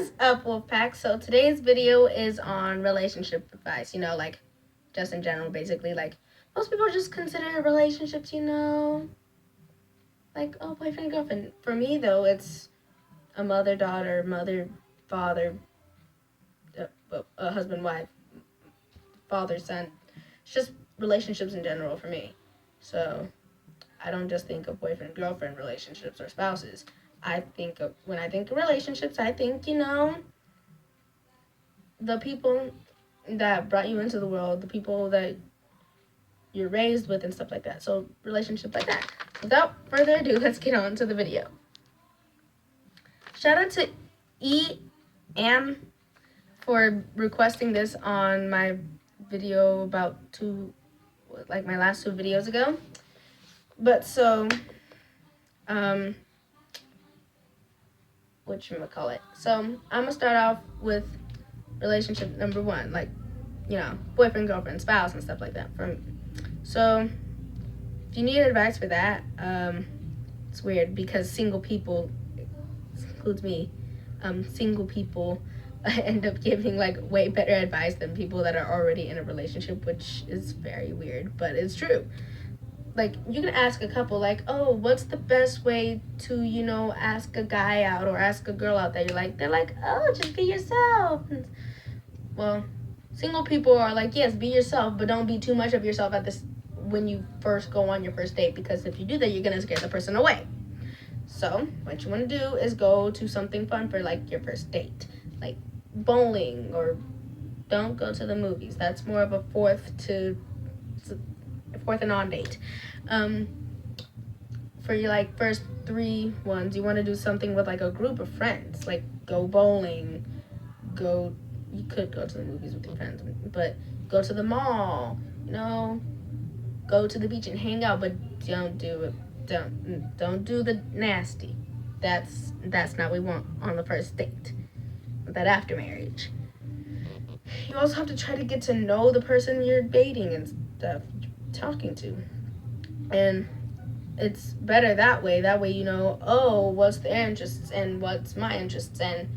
is up, Wolfpack? So today's video is on relationship advice. Like just in general, basically. Like most people just consider relationships, like boyfriend, girlfriend. For me though, it's a mother, daughter, mother, father, husband, wife, father, son. It's just relationships in general for me. So I don't just think of boyfriend, girlfriend relationships or spouses. When I think of relationships, I think, the people that brought you into the world, the people that you're raised with and stuff like that. So relationship like that. Without further ado, let's get on to the video. Shout out to E.Am for requesting this on my video about my last 2 videos ago. But so, whatchamacallit. So I'm gonna start off with relationship number 1, like, boyfriend, girlfriend, spouse, and stuff like that. So if you need advice for that, it's weird because single people, includes me, single people end up giving like way better advice than people that are already in a relationship, which is very weird, but it's true. Like, you can ask a couple, like, oh, what's the best way to, ask a guy out or ask a girl out that you like? They're like, oh, just be yourself. Well, single people are like, yes, be yourself, but don't be too much of yourself when you first go on your first date, because if you do that, you're going to scare the person away. So what you want to do is go to something fun for, like, your first date, like bowling, or don't go to the movies. That's more of a fourth and on date. For your like first 3 ones, you want to do something with like a group of friends, like go bowling, you could go to the movies with your friends, but go to the mall, go to the beach and hang out, but don't do the nasty. That's not what we want on the first date, that after marriage. You also have to try to get to know the person you're dating and stuff, talking to, and it's better that way. You know, what's their interests and what's my interests, and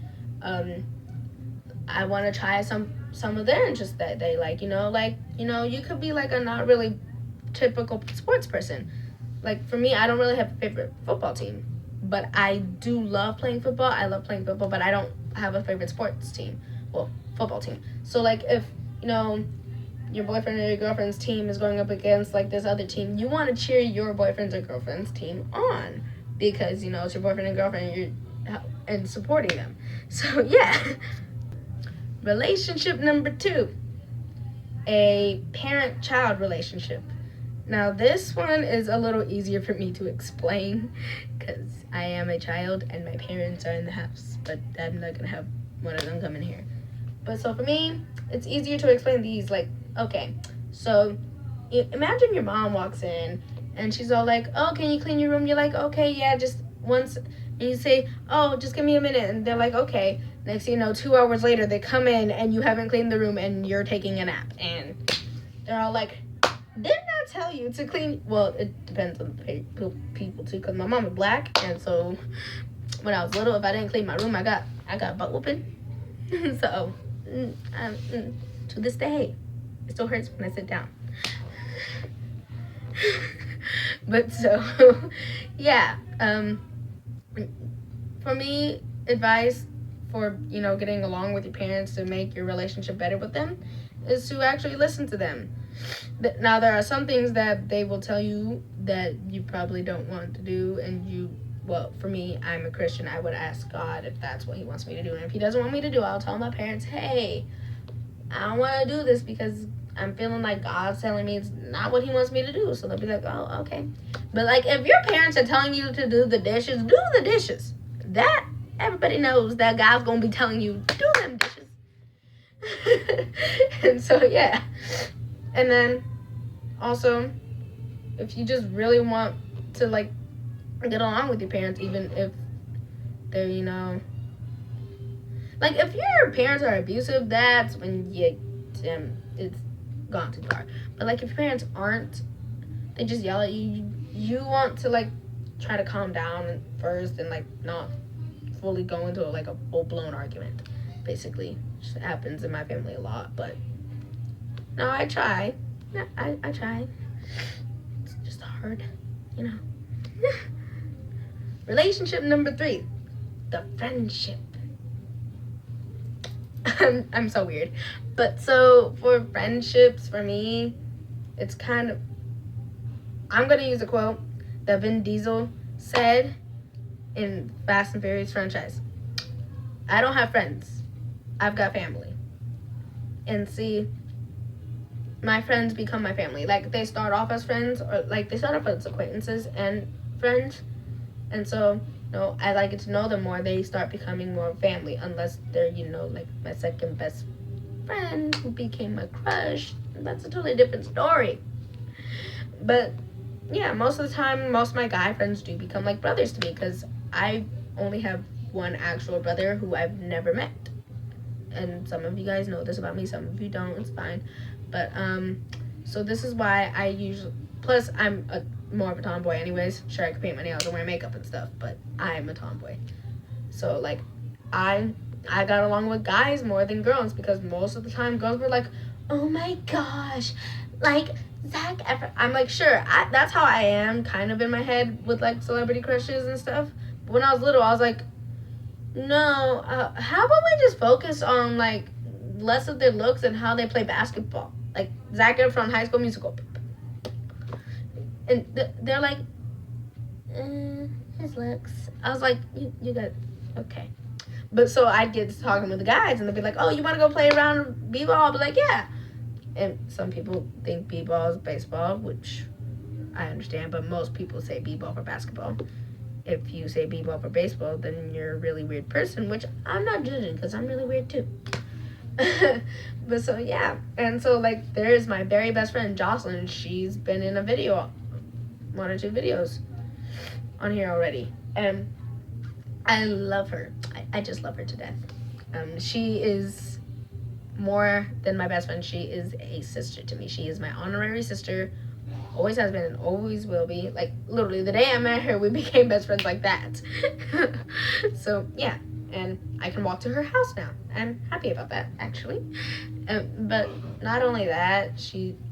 I want to try some of their interests that they like. You could be like a not really typical sports person. Like for me, I don't really have a favorite football team, but I do love playing football. I love playing football, but I don't have a favorite sports team. Well, football team. So like if your boyfriend or your girlfriend's team is going up against like this other team, you want to cheer your boyfriend's or girlfriend's team on, because it's your boyfriend and girlfriend and supporting them. So yeah. Relationship number 2, a parent-child relationship. Now this one is a little easier for me to explain because I am a child and my parents are in the house, but I'm not gonna have one of them come in here. But so for me, it's easier to explain these. Like, okay, so imagine your mom walks in and she's all like, oh, can you clean your room? You're like, okay, yeah, just once. And you say, oh, just give me a minute. And they're like, okay. Next thing you know, 2 hours later, they come in and you haven't cleaned the room and you're taking a nap. And they're all like, didn't I tell you to clean? Well, it depends on the people too, because my mom is black. And so when I was little, if I didn't clean my room, I got butt whooping. So to this day, it still hurts when I sit down. But so yeah, for me, advice for getting along with your parents to make your relationship better with them is to actually listen to them. Now there are some things that they will tell you that you probably don't want to do, and well, for me, I'm a Christian. I would ask God if that's what he wants me to do. And if he doesn't want me to do, I'll tell my parents, hey, I don't want to do this because I'm feeling like God's telling me it's not what he wants me to do. So they'll be like, oh, okay. But like, if your parents are telling you to do the dishes, do the dishes. That, everybody knows that God's going to be telling you, do them dishes. And so, yeah. And then also, if you just really want to like get along with your parents, even if they're like, if your parents are abusive, that's when it's gone too far. But like, if your parents aren't, they just yell at you, you want to like try to calm down first and like not fully go into like a full-blown argument, basically. It happens in my family a lot, but no, I try. Yeah, I try. It's just hard, you know. Relationship number 3, the friendship. I'm so weird. But so for friendships, for me, it's kind of, I'm going to use a quote that Vin Diesel said in Fast and Furious franchise. I don't have friends. I've got family. And see, my friends become my family. Like, they start off as friends, or like they start off as acquaintances and friends. And so, as I get to know them more, they start becoming more family, unless they're, like my second best friend who became my crush. That's a totally different story. But yeah, most of the time, most of my guy friends do become like brothers to me, because I only have one actual brother who I've never met. And some of you guys know this about me, some of you don't, it's fine. But so this is why I usually, plus I'm more of a tomboy anyways. Sure, I can paint my nails and wear makeup and stuff, but I'm a tomboy. So like I got along with guys more than girls, because most of the time girls were like, oh my gosh, like Zac Efron. I'm like, sure, that's how I am kind of in my head with like celebrity crushes and stuff. But when I was little, I was like, no, how about we just focus on like less of their looks and how they play basketball, like Zac Efron, High School Musical. And they're like, his looks. I was like, you got, okay. But so I'd get to talking with the guys, and they'd be like, oh, you want to go play around b-ball? I'll be like, yeah. And some people think b-ball is baseball, which I understand, but most people say b-ball for basketball. If you say b-ball for baseball, then you're a really weird person, which I'm not judging, because I'm really weird too. But so yeah, and so like there's my very best friend Jocelyn. She's been in a video, 1 or 2 videos on here already, and I love her. I just love her to death. She is more than my best friend. She is a sister to me. She is my honorary sister, always has been and always will be. Like literally the day I met her, we became best friends like that. So yeah, and I can walk to her house now. I'm happy about that, actually. But not only that,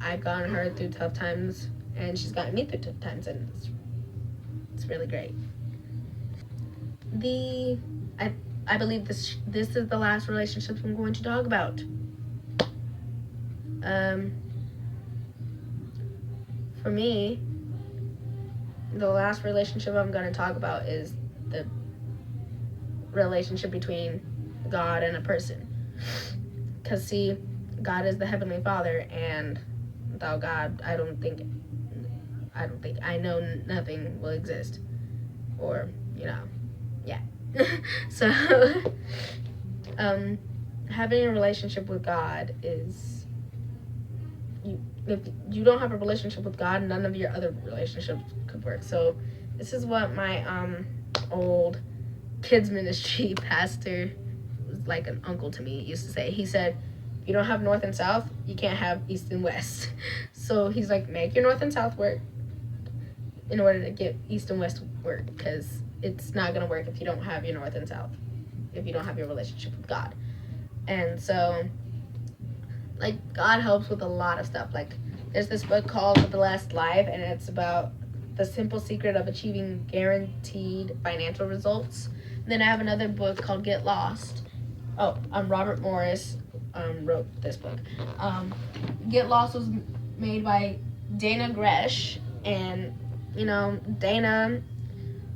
I've gotten her through tough times, and she's gotten me through tough times, and it's really great. I believe this is the last relationship I'm going to talk about. For me, the last relationship I'm going to talk about is the relationship between God and a person. Because see, God is the Heavenly Father, and without God, I know nothing will exist. Or, yeah. So, having a relationship with God is, if you don't have a relationship with God, none of your other relationships could work. So this is what my old kids ministry pastor, was like an uncle to me, used to say. He said, if you don't have north and south, you can't have east and west. So he's like, make your north and south work in order to get east and west work, because it's not going to work if you don't have your north and south, if you don't have your relationship with God. And so, like, God helps with a lot of stuff. Like, there's this book called The Blessed Life, and it's about the simple secret of achieving guaranteed financial results. And then I have another book called Get Lost. Robert Morris wrote this book. Get Lost was made by Dana Gresh, and Dana,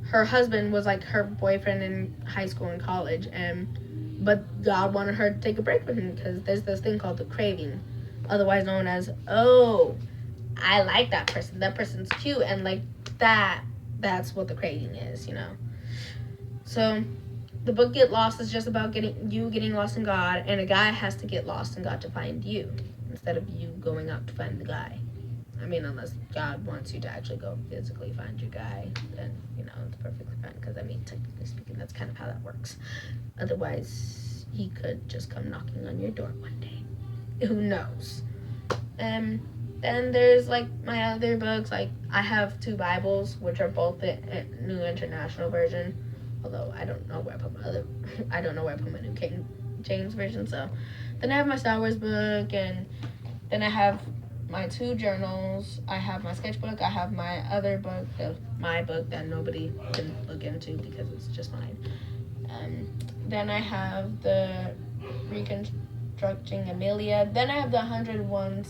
her husband was like her boyfriend in high school and college, but God wanted her to take a break from him, because there's this thing called the craving, otherwise known as, I like that person, that person's cute, and like that's what the craving is, So the book Get Lost is just about getting lost in God, and a guy has to get lost in God to find you, instead of you going out to find the guy. I mean, unless God wants you to actually go physically find your guy, then, it's perfectly fine. Because, technically speaking, that's kind of how that works. Otherwise, he could just come knocking on your door one day. Who knows? Then there's, like, my other books. Like, I have 2 Bibles, which are both the New International Version. although I don't know where I put my other, I don't know where I put my New King James version. So then I have my Star Wars book, and then I have my 2 journals. I have my sketchbook. I have my other book, my book that nobody can look into because it's just mine. Then I have the Reconstructing Amelia. Then I have the 101,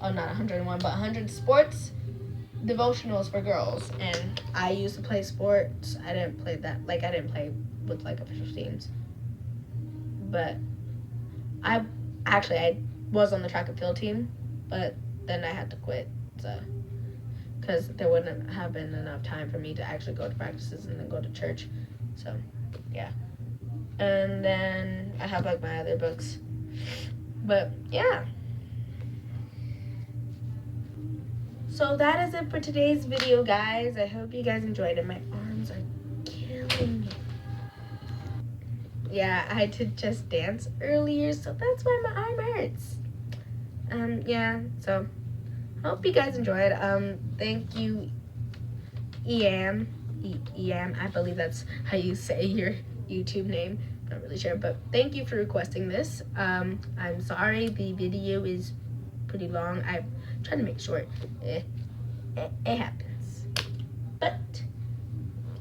not 101, but 100 sports devotionals for girls. And I used to play sports. I didn't play that, like I didn't play with like official teams. But I was on the track and field team, but then I had to quit. So because there wouldn't have been enough time for me to actually go to practices and then go to church. So yeah. And then I have like my other books. But yeah. So that is it for today's video, guys. I hope you guys enjoyed it. My arms are killing me. Yeah, I did just dance earlier, so that's why my arm hurts. Yeah, so hope you guys enjoyed. Thank you, E.Am. E.Am, I believe that's how you say your YouTube name. Not really sure, but thank you for requesting this. I'm sorry the video is pretty long. I tried to make short. It happens. But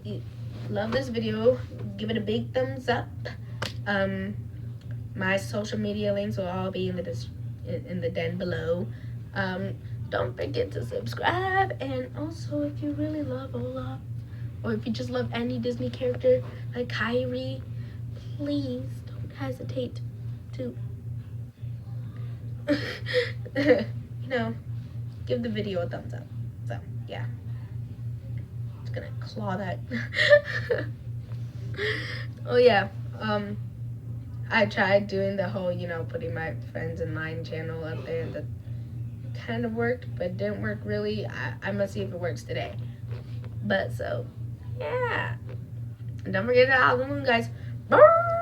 if you love this video, give it a big thumbs up. My social media links will all be in the den below. Don't forget to subscribe, and also if you really love Olaf, or if you just love any Disney character like Kyrie, please don't hesitate to give the video a thumbs up. So yeah, just gonna claw that. Oh yeah, I tried doing the whole putting my friends in line channel up there. That kind of worked, but didn't work really. I'm gonna see if it works today. But so yeah, and don't forget to Halloween, guys. Bye.